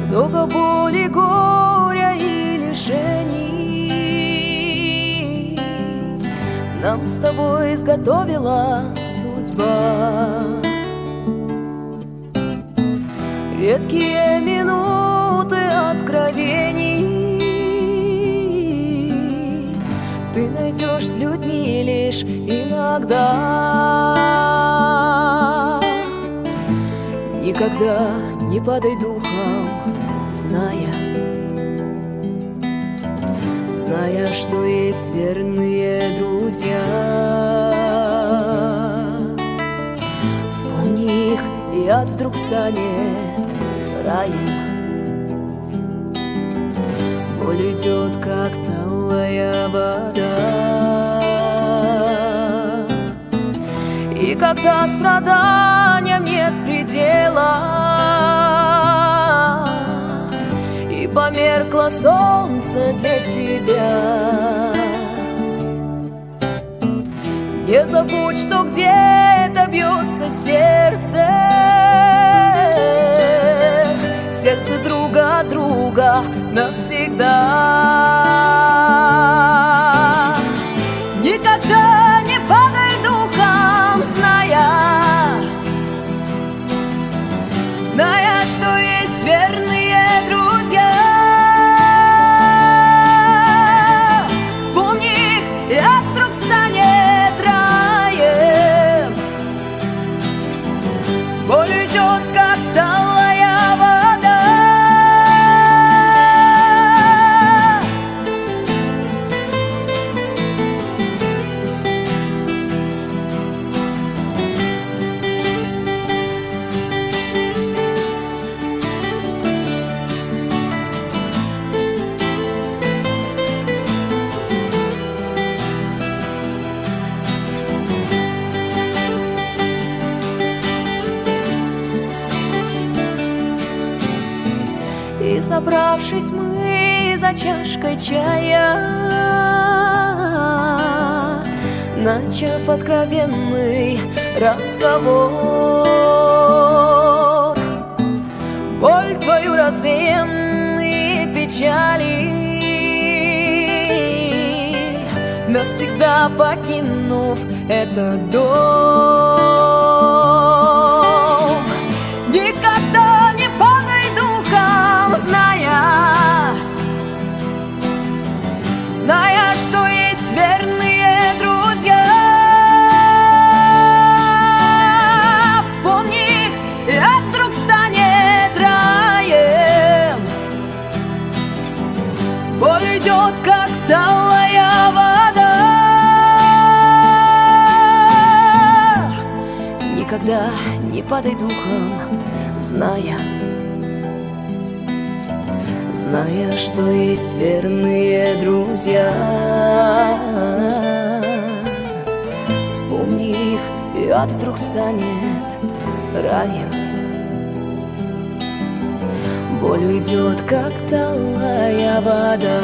Много боли, горя и лишений нам с тобой изготовила судьба. Редкие минуты откровений ты найдешь с людьми лишь иногда. Никогда не падай духом, зная, что есть верные друзья. Вспомни их, и ад вдруг станет раем. Боль идет, как талая вода. И когда страданиям нет предела, и померкло солнце для тебя, не забудь, что где-то бьется сердце, сердце друга от друга навсегда. Никогда не падай духом, зная, что есть верные друзья. Вспомни их, и ад вдруг станет раем. Боль идет, как талая вода. И собравшись мы за чашкой чая, начав откровенный разговор, боль твою развеем и печали, навсегда покинув этот дом. Никогда не падай духом, зная, что есть верные друзья. Вспомни их, и ад вдруг станет раем. Боль идет, как талая вода. Никогда не падай духом, зная, что есть верные друзья. Вспомни их, и ад вдруг станет раем. Боль уйдет, как талая вода.